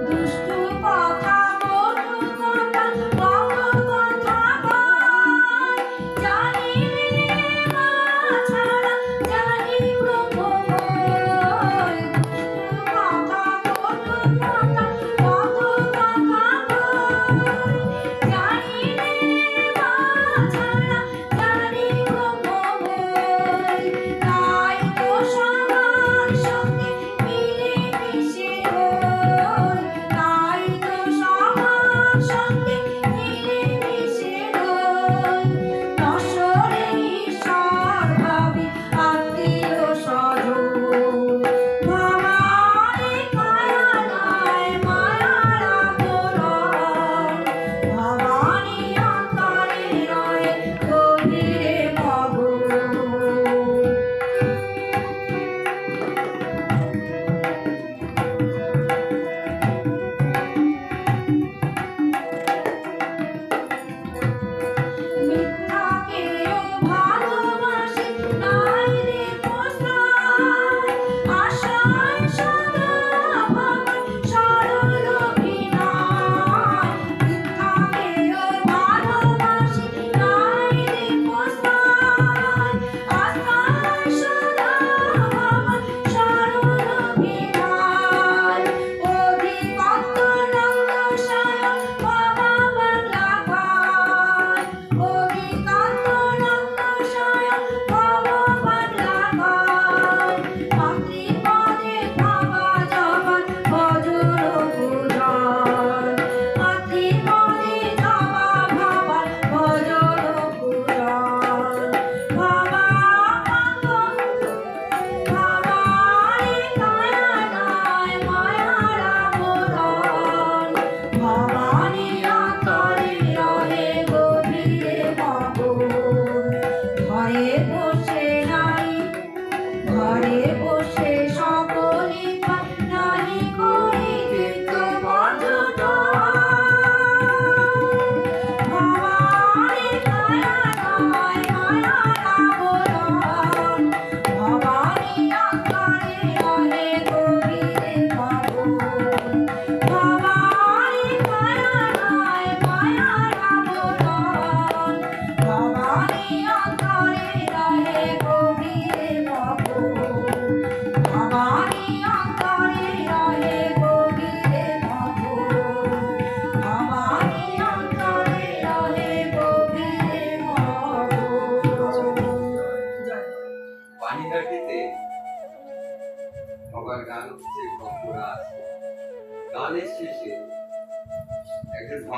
দুষ্টু কথা বলু কথা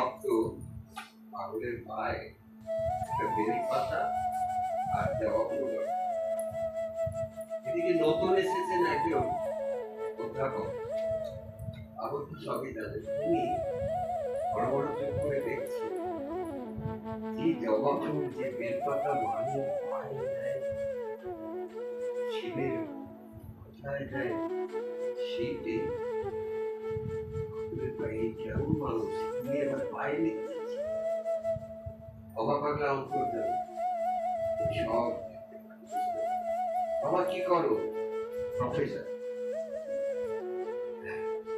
ভক্ত পাগলের পায়ে একটা বেল পাতা আর দেওয়া হলো। এদিকে নতুন এসেছেন একজন অধ্যাপক, আবার তো সবই জানেন। তিনি বড় বড় চোখ করে দেখছি যে জবা ফুল যে বেল পাতা মানুষ পায়ে দেয়, শিবের কোথায় দেয়, সেই বেল পায়ে কেমন মানুষ নিয়ে আবার পায়ে নিচ্ছে। অবাক পাগলা অন্তর দেয় সব। বাবা কি করো? প্রফেসর।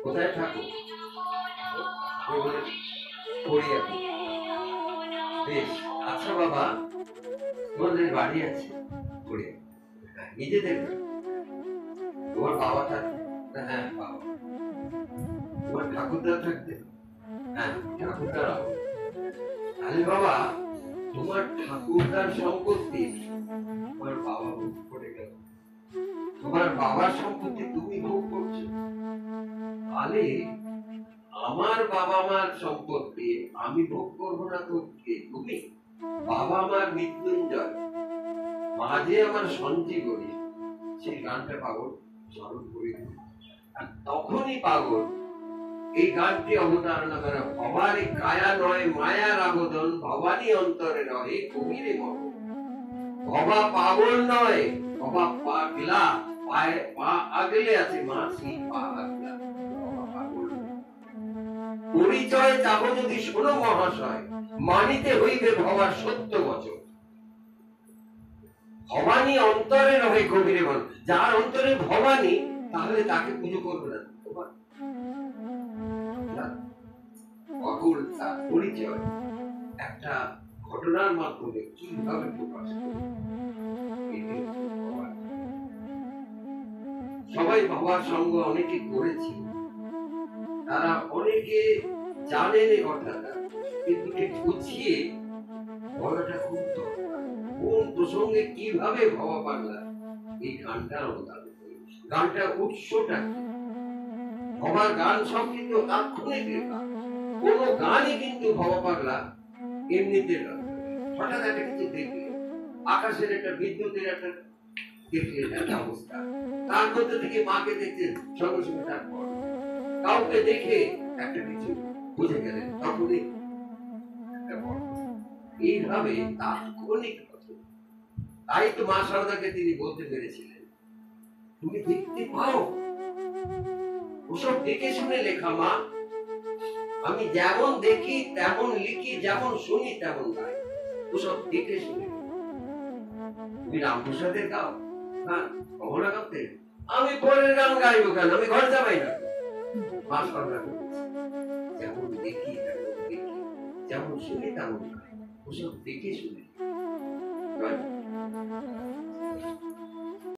কোথায় থাকো? বেশ, আচ্ছা বাবা, তোমাদের বাড়ি আছে নিজেদের? তোমার বাবা থাকতে? হ্যাঁ বাবা। তোমার ঠাকুরদা থাকতে? হ্যাঁ ঠাকুরদার। তাহলে বাবা তোমার ঠাকুরদার সম্পত্তি তোমার বাবা ভোগ করে গেল, তোমার বাবার সম্পত্তি তুমি ভোগ করছো। তাহলে আমার বাবা মার সম্পত্তি আমি ভোগ করবো না তো কে? তুমি। বাবা মার মৃত্যুঞ্জয়, মাঝে আমার সঞ্জীবনী, সেই গানটা পাগল স্মরণ করে দিল। আর তখনই পাগল এই গানটি অবতারণা করে, ভবারে কায়া নয় মায়ার আবেদন, ভবানী অন্তরে রহে কবিরে মন। ভবা পাগল নয়, ভবা পাগলা, পায়ে পা আগলে আছে মা, সেই পা আগলা। পরিচয় চাহ যদি শোনো মহাশয়, মানিতে হইবে ভবার সত্য বচন। ভবানী অন্তরে রহে কবিরে মন। যার অন্তরে ভবানী, তাহলে তাকে পুজো করবে না। অকুল তার পরিচয় একটা ঘটনার মাধ্যমে কিভাবে প্রকাশ করবে। সবাই বাবার সঙ্গ অনেকে করেছে, তারা অনেকে জানেন এই কথাটা, কিন্তু গুছিয়ে বলাটা খুব দরকার। কোন প্রসঙ্গে কিভাবে ভবা পাগলা এই গানটা অবদান করে, গানটা উৎসটা ভবার গান সব কিন্তু তাৎক্ষণিক লেখা। কোন গানই কিন্তু ভবা পাগলা এমনিতে হঠাৎ একটা কিছু দেখলে, আকাশের একটা বিদ্যুতের একটা দেখলে একটা অবস্থা, তার মধ্যে থেকে মাকে দেখছেন, সঙ্গে সঙ্গে তার পর কাউকে দেখে একটা কিছু বুঝে গেলেন, তখনই এইভাবে তাৎক্ষণিক কথা। তাই তো মা শারদাকে তিনি বলতে পেরেছিলেন, তুমি দেখতে পাও ওসব দেখে শুনে লেখা মা, আমি যেমন দেখি তেমন লিখি, যেমন শুনি তেমন গাই, ওসব দেখে শুনে। তুমি রামপ্রসাদের গাও? হ্যাঁ, কমলা গাতে। আমি পরের গান গাইবো কেন? আমি ঘর যাবাই না। মা শারদা যেমন দেখি তেমন দেখি, যেমন শুনি তেমন গাই, ওসব দেখে শুনে।